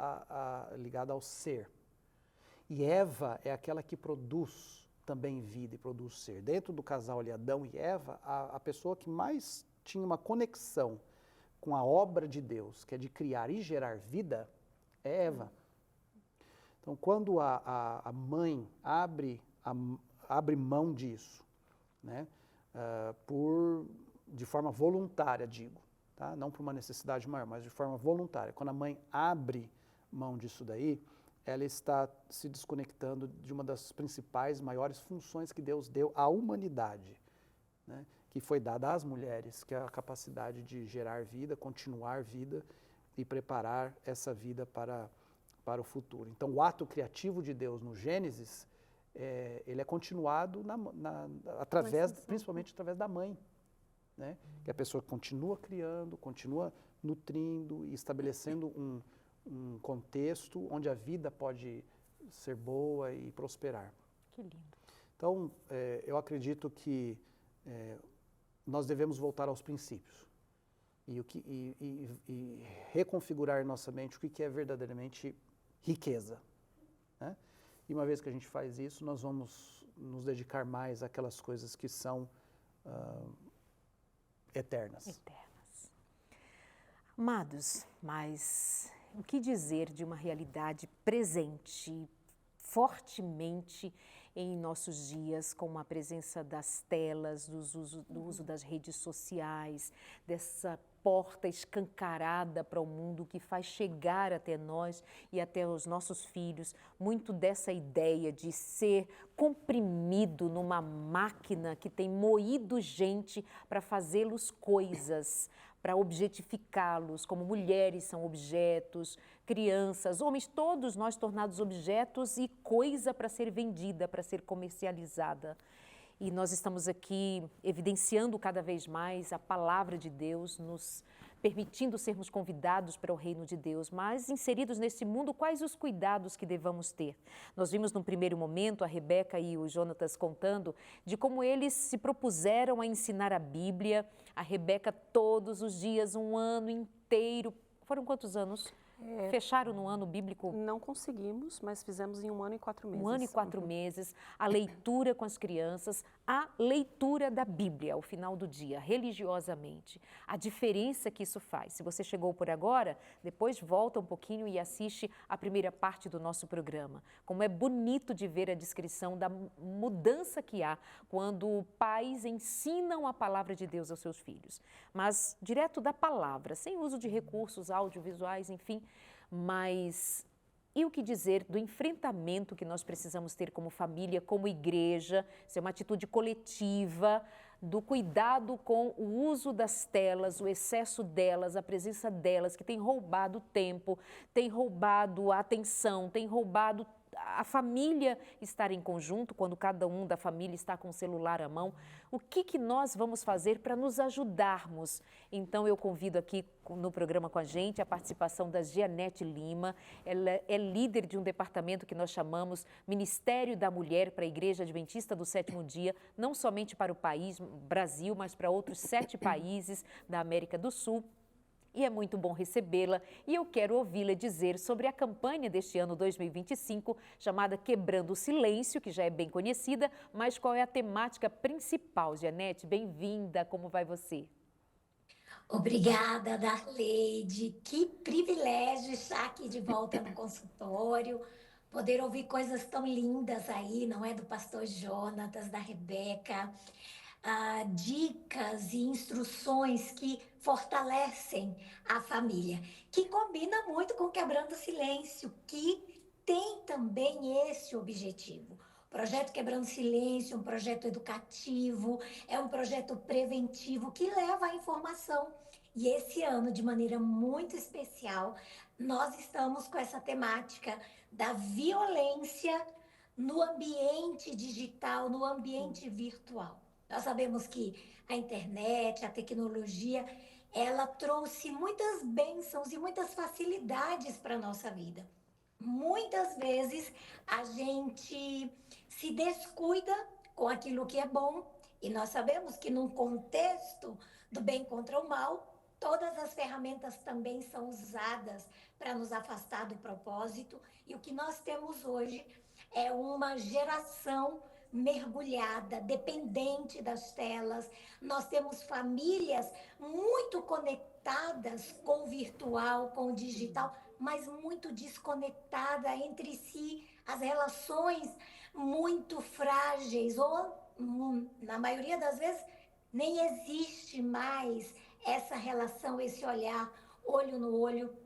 ao ser. E Eva é aquela que produz também vida e produz ser. Dentro do casal ali, Adão e Eva, a pessoa que mais tinha uma conexão com a obra de Deus, que é de criar e gerar vida, é Eva. Então, quando a mãe abre mão disso, né, de forma voluntária, digo, tá? Não por uma necessidade maior, mas de forma voluntária. Quando a mãe abre mão disso daí, ela está se desconectando de uma das principais, maiores funções que Deus deu à humanidade, né, que foi dada às mulheres, que é a capacidade de gerar vida, continuar vida e preparar essa vida para o futuro. Então, o ato criativo de Deus no Gênesis, ele é continuado principalmente através da mãe, né? Que a pessoa continua criando, continua nutrindo e estabelecendo um contexto onde a vida pode ser boa e prosperar. Que lindo. Então, eu acredito que nós devemos voltar aos princípios e reconfigurar em nossa mente o que é verdadeiramente riqueza, né? E uma vez que a gente faz isso, nós vamos nos dedicar mais àquelas coisas que são eternas. Amados, mas o que dizer de uma realidade presente, fortemente em nossos dias, com a presença das telas, do uso das redes sociais, dessa porta escancarada para o mundo que faz chegar até nós e até os nossos filhos muito dessa ideia de ser comprimido numa máquina que tem moído gente para fazê-los coisas, para objetificá-los, como mulheres são objetos, crianças, homens, todos nós tornados objetos e coisa para ser vendida, para ser comercializada. E nós estamos aqui evidenciando cada vez mais a palavra de Deus, nos permitindo sermos convidados para o reino de Deus, mas inseridos nesse mundo, quais os cuidados que devamos ter? Nós vimos num primeiro momento a Rebeca e o Jonatas contando de como eles se propuseram a ensinar a Bíblia, a Rebeca todos os dias, um ano inteiro. Foram quantos anos? Fecharam no ano bíblico? Não conseguimos, mas fizemos em 1 ano e 4 meses. 1 ano e 4 meses, a leitura com as crianças, a leitura da Bíblia ao final do dia, religiosamente. A diferença que isso faz. Se você chegou por agora, depois volta um pouquinho e assiste a primeira parte do nosso programa. Como é bonito de ver a descrição da mudança que há quando pais ensinam a palavra de Deus aos seus filhos. Mas direto da palavra, sem uso de recursos audiovisuais, enfim. Mas e o que dizer do enfrentamento que nós precisamos ter como família, como igreja, ser uma atitude coletiva, do cuidado com o uso das telas, o excesso delas, a presença delas, que tem roubado o tempo, tem roubado a atenção, tem roubado a família estar em conjunto, quando cada um da família está com o celular à mão. O que nós vamos fazer para nos ajudarmos? Então, eu convido aqui no programa com a gente a participação da Gianete Lima. Ela é líder de um departamento que nós chamamos Ministério da Mulher para a Igreja Adventista do Sétimo Dia, não somente para o país, Brasil, mas para outros 7 países da América do Sul. E é muito bom recebê-la e eu quero ouvi-la dizer sobre a campanha deste ano 2025, chamada Quebrando o Silêncio, que já é bem conhecida, mas qual é a temática principal? Gianete, bem-vinda, como vai você? Obrigada, Darleide. Que privilégio estar aqui de volta no consultório, poder ouvir coisas tão lindas aí, não é? Do pastor Jonatas, da Rebeca. Dicas e instruções que fortalecem a família, que combina muito com Quebrando o Silêncio, que tem também esse objetivo. O projeto Quebrando o Silêncio, um projeto educativo, é um projeto preventivo que leva à informação. E esse ano, de maneira muito especial, nós estamos com essa temática da violência no ambiente digital, no ambiente virtual. Nós sabemos que a internet, a tecnologia, ela trouxe muitas bênçãos e muitas facilidades para a nossa vida. Muitas vezes a gente se descuida com aquilo que é bom e nós sabemos que num contexto do bem contra o mal, todas as ferramentas também são usadas para nos afastar do propósito e o que nós temos hoje é uma geração mergulhada, dependente das telas. Nós temos famílias muito conectadas com o virtual, com o digital, mas muito desconectada entre si, as relações muito frágeis, ou na maioria das vezes nem existe mais essa relação, esse olhar, olho no olho.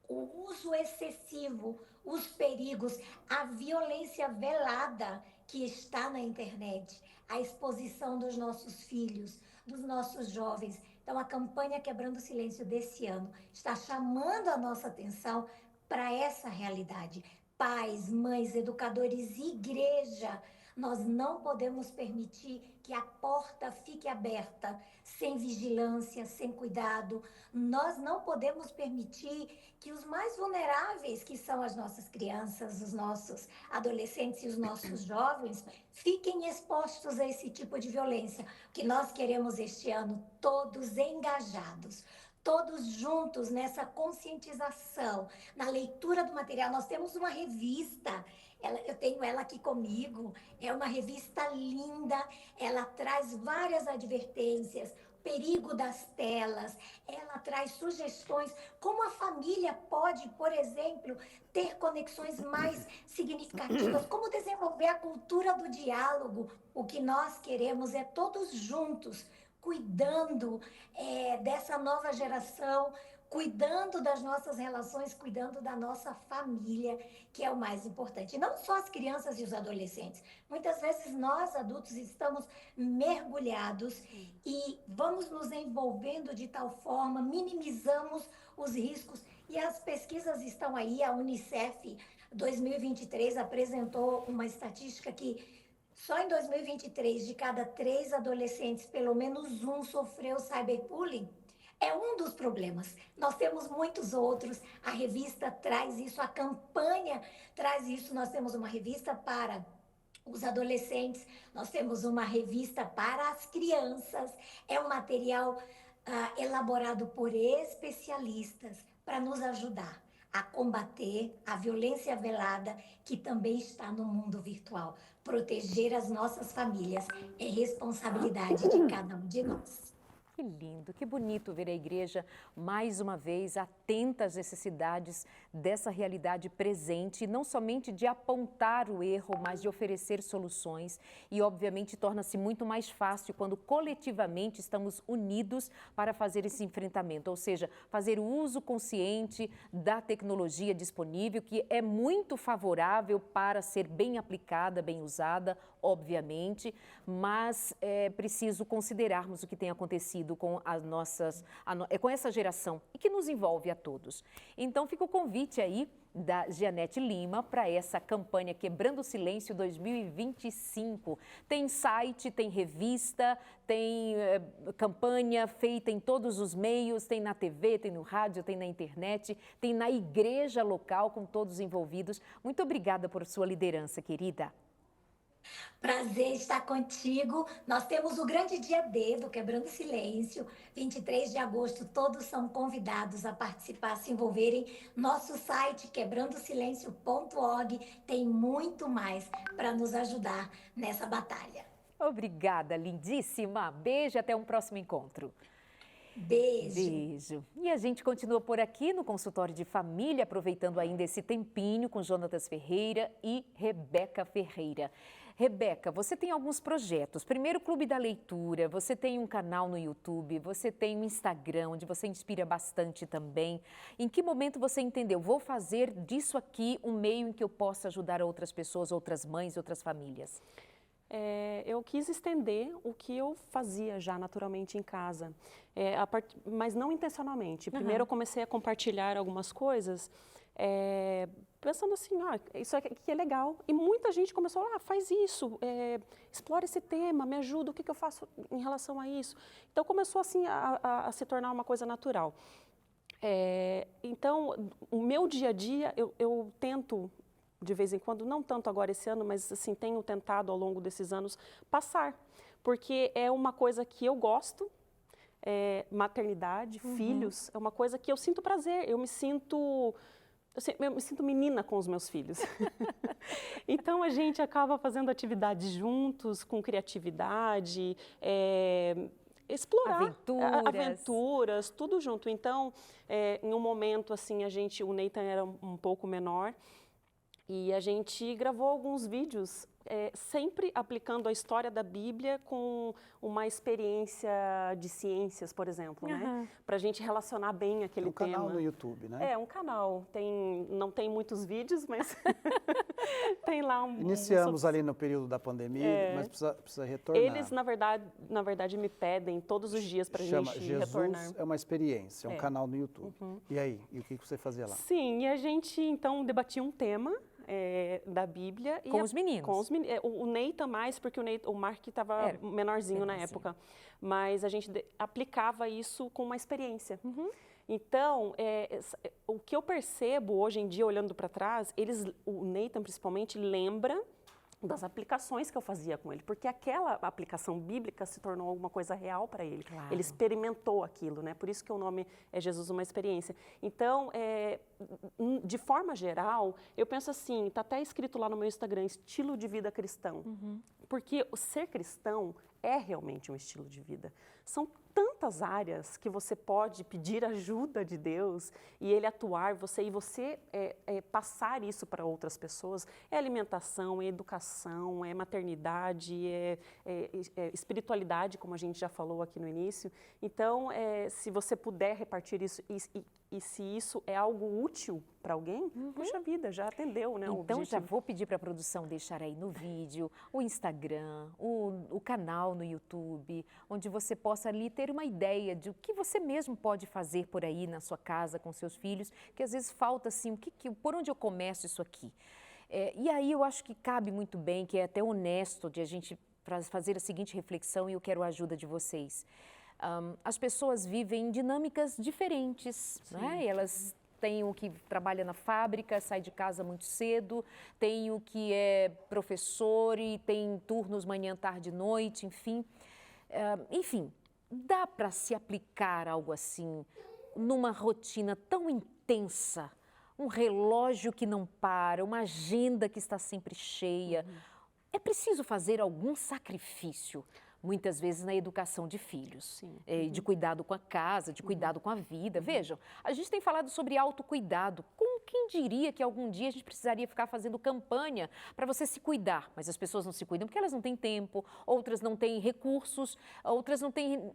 O uso excessivo, os perigos, a violência velada que está na internet, a exposição dos nossos filhos, dos nossos jovens. Então, a campanha Quebrando o Silêncio desse ano está chamando a nossa atenção para essa realidade. Pais, mães, educadores, igreja, nós não podemos permitir que a porta fique aberta sem vigilância, sem cuidado. Nós não podemos permitir que os mais vulneráveis, que são as nossas crianças, os nossos adolescentes e os nossos jovens, fiquem expostos a esse tipo de violência. O que nós queremos este ano, todos engajados, todos juntos nessa conscientização, na leitura do material. Nós temos uma revista, eu tenho ela aqui comigo, é uma revista linda, ela traz várias advertências, perigo das telas, ela traz sugestões como a família pode, por exemplo, ter conexões mais significativas, como desenvolver a cultura do diálogo. O que nós queremos é todos juntos, cuidando dessa nova geração, cuidando das nossas relações, cuidando da nossa família, que é o mais importante. Não só as crianças e os adolescentes. Muitas vezes nós, adultos, estamos mergulhados e vamos nos envolvendo de tal forma, minimizamos os riscos. E as pesquisas estão aí, a Unicef 2023 apresentou uma estatística que só em 2023, de cada 3 adolescentes, pelo menos um sofreu cyberbullying. É um dos problemas. Nós temos muitos outros. A revista traz isso, a campanha traz isso. Nós temos uma revista para os adolescentes, nós temos uma revista para as crianças. É um material elaborado por especialistas para nos ajudar a combater a violência velada que também está no mundo virtual. Proteger as nossas famílias é responsabilidade de cada um de nós. Que lindo, que bonito ver a igreja mais uma vez atenta às necessidades dessa realidade presente, não somente de apontar o erro, mas de oferecer soluções. E obviamente torna-se muito mais fácil quando coletivamente estamos unidos para fazer esse enfrentamento, ou seja, fazer o uso consciente da tecnologia disponível, que é muito favorável para ser bem aplicada, bem usada, obviamente, mas é preciso considerarmos o que tem acontecido com com essa geração e que nos envolve a todos. Então fica o convite aí da Jeanette Lima para essa campanha Quebrando o Silêncio 2025. Tem site, tem revista, tem campanha feita em todos os meios, tem na TV, tem no rádio, tem na internet, tem na igreja local com todos envolvidos. Muito obrigada por sua liderança, querida. Prazer estar contigo. Nós temos o grande dia D do Quebrando Silêncio, 23 de agosto. Todos são convidados a participar, a se envolverem. Nosso site, quebrandosilencio.org, tem muito mais para nos ajudar nessa batalha. Obrigada, lindíssima. Beijo, até um próximo encontro. Beijo. Beijo. E a gente continua por aqui no consultório de família, aproveitando ainda esse tempinho com Jonatas Ferreira e Rebeca Ferreira. Rebeca, você tem alguns projetos. Primeiro, Clube da Leitura, você tem um canal no YouTube, você tem um Instagram, onde você inspira bastante também. Em que momento você entendeu, vou fazer disso aqui um meio em que eu possa ajudar outras pessoas, outras mães, outras famílias? Eu quis estender o que eu fazia já naturalmente em casa, mas não intencionalmente. Primeiro eu comecei a compartilhar algumas coisas, pensando assim, isso aqui é legal. E muita gente começou, faz isso, explora esse tema, me ajuda, o que eu faço em relação a isso? Então começou assim a se tornar uma coisa natural. Então, o meu dia a dia, eu tento, de vez em quando, não tanto agora esse ano, mas assim, tenho tentado ao longo desses anos passar, porque é uma coisa que eu gosto, maternidade, filhos, é uma coisa que eu sinto prazer, eu me sinto menina com os meus filhos. Então a gente acaba fazendo atividades juntos, com criatividade, explorar aventuras, tudo junto. Então, em um momento assim, o Nathan era um pouco menor, e a gente gravou alguns vídeos, sempre aplicando a história da Bíblia com uma experiência de ciências, por exemplo, né? Para a gente relacionar bem aquele tema. Um canal no YouTube, né? Um canal. Não tem muitos vídeos, mas tem lá um... Iniciamos ali no período da pandemia, mas precisa retornar. Eles, na verdade, me pedem todos os dias para a gente retornar. Jesus é uma experiência, é um canal no YouTube. E aí, e o que você fazia lá? Sim, e a gente, então, debatia um tema da Bíblia. Com os meninos. Com os meninos. O Nathan mais, porque o Mark estava menorzinho na época. Mas a gente aplicava isso com uma experiência. Então, o que eu percebo hoje em dia, olhando para trás, o Nathan principalmente lembra das aplicações que eu fazia com ele, porque aquela aplicação bíblica se tornou alguma coisa real para ele. Claro. Ele experimentou aquilo, né? Por isso que o nome é Jesus uma experiência. Então, de forma geral, eu penso assim, está até escrito lá no meu Instagram, estilo de vida cristão, porque o ser cristão é realmente um estilo de vida. São tantas tantas áreas que você pode pedir ajuda de Deus e Ele atuar e você passar isso para outras pessoas. É alimentação, é educação, é maternidade, é espiritualidade, como a gente já falou aqui no início. Então, se você puder repartir isso e se isso é algo útil para alguém, puxa vida, já atendeu, né? Então já vou pedir para a produção deixar aí no vídeo, o Instagram, o canal no YouTube, onde você possa ali ter uma ideia de o que você mesmo pode fazer por aí na sua casa com seus filhos, que às vezes falta assim, por onde eu começo isso aqui? E aí eu acho que cabe muito bem, que é até honesto de a gente fazer a seguinte reflexão e eu quero a ajuda de vocês. As pessoas vivem dinâmicas diferentes, né? Elas têm o que trabalha na fábrica, sai de casa muito cedo, tem o que é professor e tem turnos manhã, tarde, noite, enfim. Enfim, dá para se aplicar algo assim numa rotina tão intensa, um relógio que não para, uma agenda que está sempre cheia. É preciso fazer algum sacrifício, muitas vezes na educação de filhos, de cuidado com a casa, de cuidado com a vida. Vejam, a gente tem falado sobre autocuidado. Como quem diria que algum dia a gente precisaria ficar fazendo campanha para você se cuidar? Mas as pessoas não se cuidam porque elas não têm tempo, outras não têm recursos, outras não têm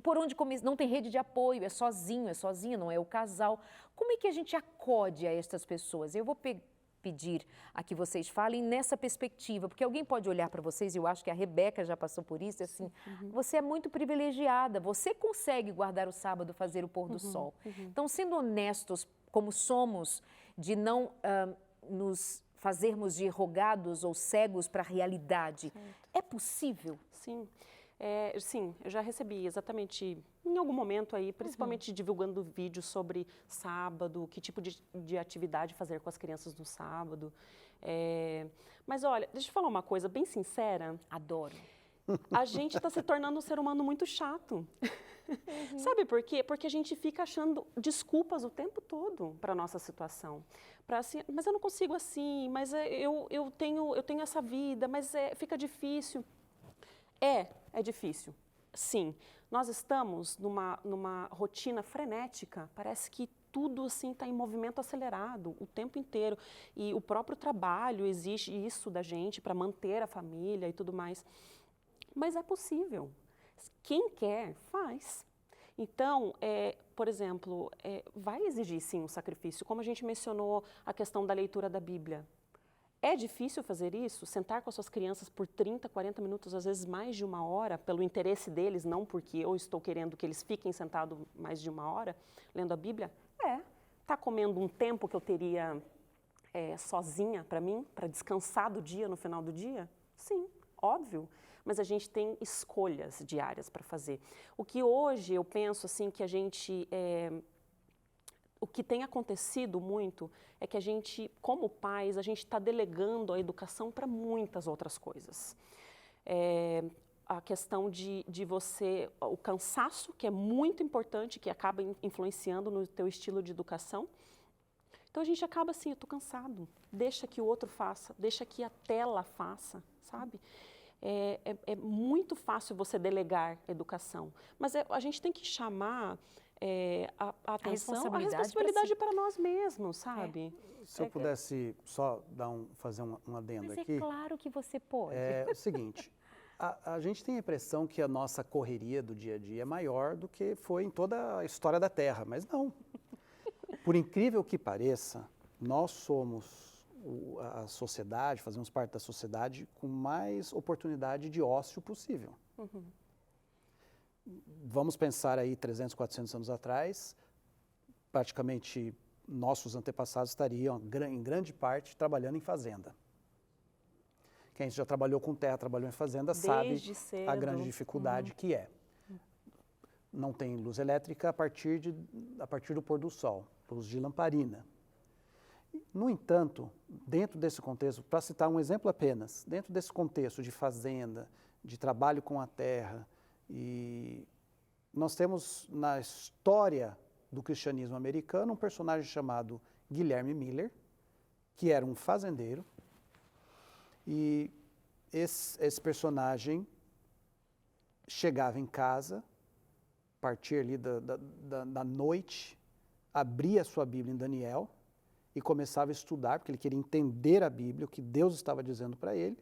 por onde começar, não tem rede de apoio, é sozinha, não é o casal. Como é que a gente acode a estas pessoas? Eu vou pedir a que vocês falem nessa perspectiva, porque alguém pode olhar para vocês, e eu acho que a Rebeca já passou por isso, assim, você é muito privilegiada, você consegue guardar o sábado, fazer o pôr do sol. Então, sendo honestos como somos, de não nos fazermos de rogados ou cegos para a realidade, é possível? Sim. Sim, eu já recebi exatamente em algum momento aí, principalmente divulgando vídeos sobre sábado, que tipo de atividade fazer com as crianças no sábado. Mas olha, deixa eu falar uma coisa bem sincera. Adoro. A gente está se tornando um ser humano muito chato. Sabe por quê? Porque a gente fica achando desculpas o tempo todo para a nossa situação. Assim, mas eu não consigo assim, mas eu tenho essa vida, mas fica difícil. É difícil, sim. Nós estamos numa rotina frenética, parece que tudo assim está em movimento acelerado o tempo inteiro. E o próprio trabalho exige isso da gente para manter a família e tudo mais. Mas é possível. Quem quer, faz. Então, por exemplo, vai exigir sim um sacrifício, como a gente mencionou a questão da leitura da Bíblia. É difícil fazer isso? Sentar com as suas crianças por 30, 40 minutos, às vezes mais de uma hora, pelo interesse deles, não porque eu estou querendo que eles fiquem sentados mais de uma hora, lendo a Bíblia? Tá comendo um tempo que eu teria sozinha para mim, para descansar do dia no final do dia? Sim, óbvio. Mas a gente tem escolhas diárias para fazer. O que hoje eu penso assim que a gente... O que tem acontecido muito é que a gente, como pais, a gente está delegando a educação para muitas outras coisas. A questão de você, o cansaço, que é muito importante, que acaba influenciando no teu estilo de educação. Então a gente acaba assim, eu estou cansado, deixa que o outro faça, deixa que a tela faça, sabe? É muito fácil você delegar educação, mas a gente tem que chamar... a atenção, a responsabilidade para nós mesmos, sabe? Se eu pudesse só fazer um adendo Mas aqui. é claro que você pode. É o seguinte, a gente tem a impressão que a nossa correria do dia a dia é maior do que foi em toda a história da Terra, mas não. Por incrível que pareça, nós somos a sociedade, fazemos parte da sociedade com mais oportunidade de ócio possível. Vamos pensar aí 300, 400 anos atrás, praticamente nossos antepassados estariam, em grande parte, trabalhando em fazenda. Quem já trabalhou com terra, trabalhou em fazenda, sabe a grande dificuldade que é. Não tem luz elétrica a partir do pôr do sol, luz de lamparina. No entanto, dentro desse contexto, para citar um exemplo apenas, dentro desse contexto de fazenda, de trabalho com a terra, e nós temos na história do cristianismo americano um personagem chamado Guilherme Miller, que era um fazendeiro, e esse personagem chegava em casa partir ali da noite, abria a sua Bíblia em Daniel e começava a estudar, porque ele queria entender a Bíblia, o que Deus estava dizendo para ele,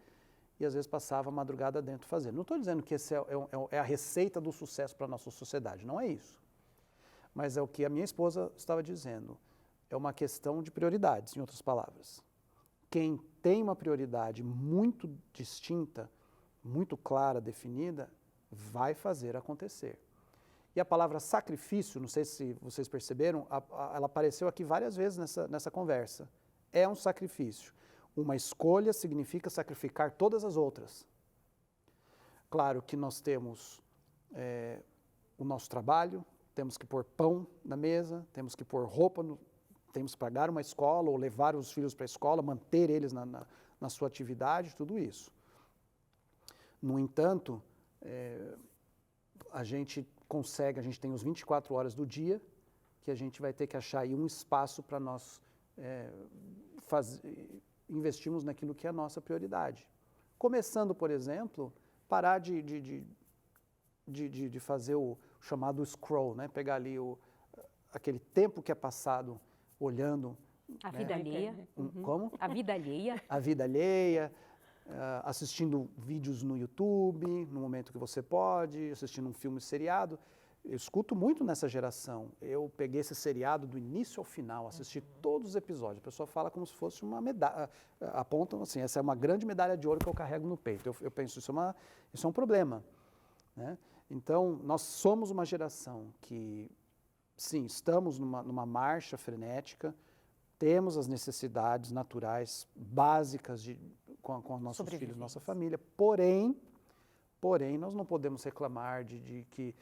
e às vezes passava a madrugada dentro fazendo. Não estou dizendo que esse é a receita do sucesso para a nossa sociedade, não é isso. Mas é o que a minha esposa estava dizendo. É uma questão de prioridades, em outras palavras. Quem tem uma prioridade muito distinta, muito clara, definida, vai fazer acontecer. E a palavra sacrifício, não sei se vocês perceberam, ela apareceu aqui várias vezes nessa conversa. É um sacrifício. Uma escolha significa sacrificar todas as outras. Claro que nós temos o nosso trabalho, temos que pôr pão na mesa, temos que pôr roupa, temos que pagar uma escola ou levar os filhos para a escola, manter eles na sua atividade, tudo isso. No entanto, a gente tem os 24 horas do dia, que a gente vai ter que achar aí um espaço para nós investirmos naquilo que é a nossa prioridade. Começando, por exemplo, parar de fazer o chamado scroll, né? Pegar ali aquele tempo que é passado olhando. A vida alheia. Como? A vida alheia. A vida alheia. Assistindo vídeos no YouTube, no momento que você pode, assistindo um filme seriado. Eu escuto muito nessa geração. Eu peguei esse seriado do início ao final, assisti todos os episódios. A pessoa fala como se fosse uma medalha, apontam assim, essa é uma grande medalha de ouro que eu carrego no peito. Eu penso, isso é um problema, né? Então, nós somos uma geração que, sim, estamos numa marcha frenética, temos as necessidades naturais básicas com nossos filhos, nossa família, porém, nós não podemos reclamar de que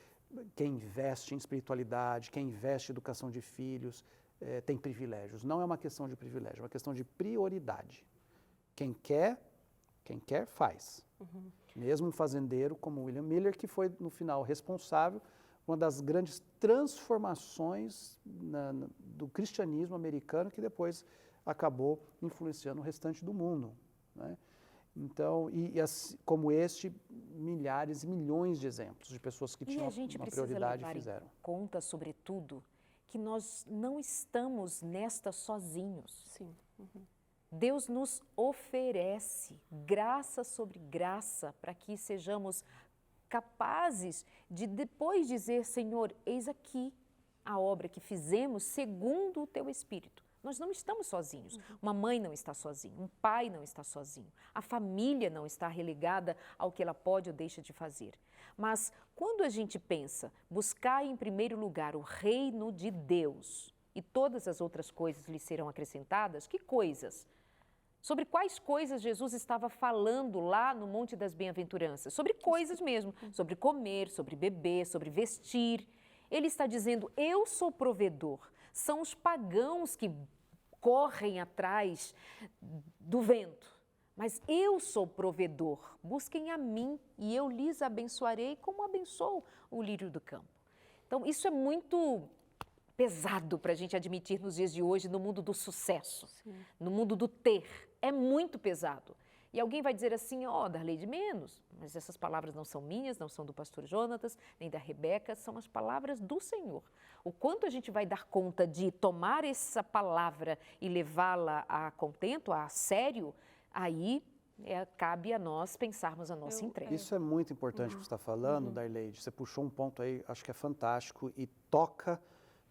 quem investe em espiritualidade, quem investe em educação de filhos, tem privilégios. Não é uma questão de privilégio, é uma questão de prioridade. Quem quer faz. Mesmo um fazendeiro como William Miller, que foi, no final, responsável por uma das grandes transformações do cristianismo americano, que depois acabou influenciando o restante do mundo, né? Então, como este, milhares e milhões de exemplos de pessoas que tinham uma prioridade e fizeram. E a gente precisa levar em conta, sobretudo, que nós não estamos nesta sozinhos. Sim. Deus nos oferece graça sobre graça para que sejamos capazes de depois dizer, Senhor, eis aqui a obra que fizemos segundo o Teu Espírito. Nós não estamos sozinhos. Uma mãe não está sozinha, um pai não está sozinho. A família não está relegada ao que ela pode ou deixa de fazer. Mas quando a gente pensa, buscar em primeiro lugar o reino de Deus e todas as outras coisas lhe serão acrescentadas, que coisas? Sobre quais coisas Jesus estava falando lá no Monte das Bem-aventuranças? Sobre coisas mesmo, sobre comer, sobre beber, sobre vestir. Ele está dizendo, eu sou provedor. São os pagãos que correm atrás do vento, mas eu sou provedor. Busquem a mim e eu lhes abençoarei como abençoo o lírio do campo. Então, isso é muito pesado para a gente admitir nos dias de hoje, no mundo do sucesso, no mundo do ter. É muito pesado. E alguém vai dizer assim, Darley, de menos, mas essas palavras não são minhas, não são do pastor Jonatas, nem da Rebeca, são as palavras do Senhor. O quanto a gente vai dar conta de tomar essa palavra e levá-la a contento, a sério, aí cabe a nós pensarmos a nossa entrega. Isso é muito importante que você está falando, Darley. Você puxou um ponto aí, acho que é fantástico, e toca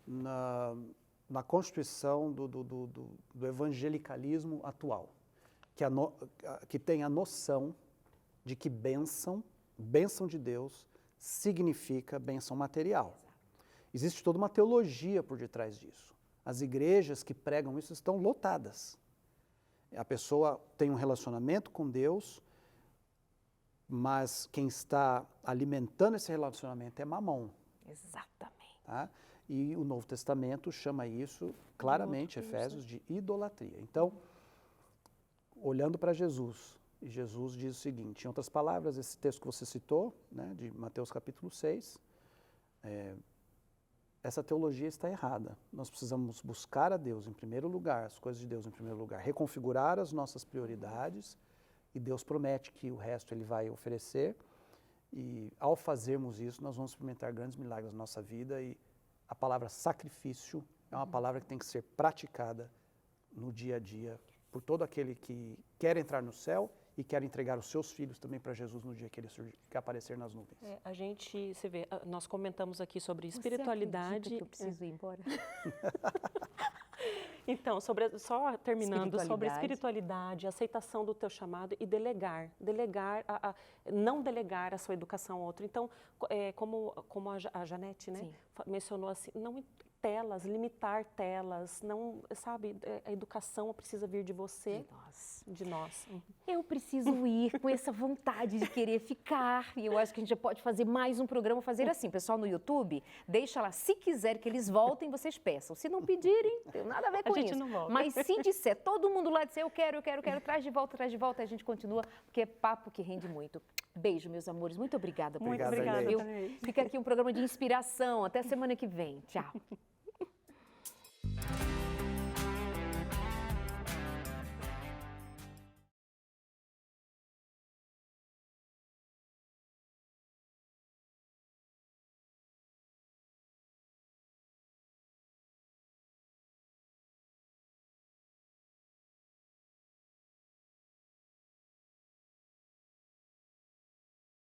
na constituição do evangelicalismo atual. Que tem a noção de que bênção de Deus, significa bênção material. Existe toda uma teologia por detrás disso. As igrejas que pregam isso estão lotadas. A pessoa tem um relacionamento com Deus, mas quem está alimentando esse relacionamento é Mamon. Exatamente. Tá? E o Novo Testamento chama isso claramente, Efésios, de idolatria. Então, olhando para Jesus, e Jesus diz o seguinte, em outras palavras, esse texto que você citou, né, de Mateus capítulo 6, essa teologia está errada. Nós precisamos buscar a Deus em primeiro lugar, as coisas de Deus em primeiro lugar, reconfigurar as nossas prioridades, e Deus promete que o resto Ele vai oferecer, E ao fazermos isso, nós vamos experimentar grandes milagres na nossa vida. E a palavra sacrifício é uma palavra que tem que ser praticada no dia a dia por todo aquele que quer entrar no céu e quer entregar os seus filhos também para Jesus no dia que ele que aparecer nas nuvens. A gente, você vê, nós comentamos aqui sobre Você espiritualidade. acredita que eu preciso ir embora? Então, só terminando, sobre espiritualidade, aceitação do teu chamado e delegar, não delegar a sua educação a outro. Então, como a Janete, né, mencionou assim, não telas, limitar telas, não, sabe, a educação precisa vir de você, de nós. Eu preciso ir com essa vontade de querer ficar, e eu acho que a gente já pode fazer mais um programa, fazer assim, pessoal no YouTube, deixa lá, se quiser que eles voltem, vocês peçam, se não pedirem, não tem nada a ver com a gente isso, não volta. Mas se disser, todo mundo lá disser, eu quero, traz de volta, a gente continua, porque é papo que rende muito. Beijo, meus amores, muito obrigada por Muito isso, obrigada viu? também. Fica aqui um programa de inspiração, até semana que vem, tchau.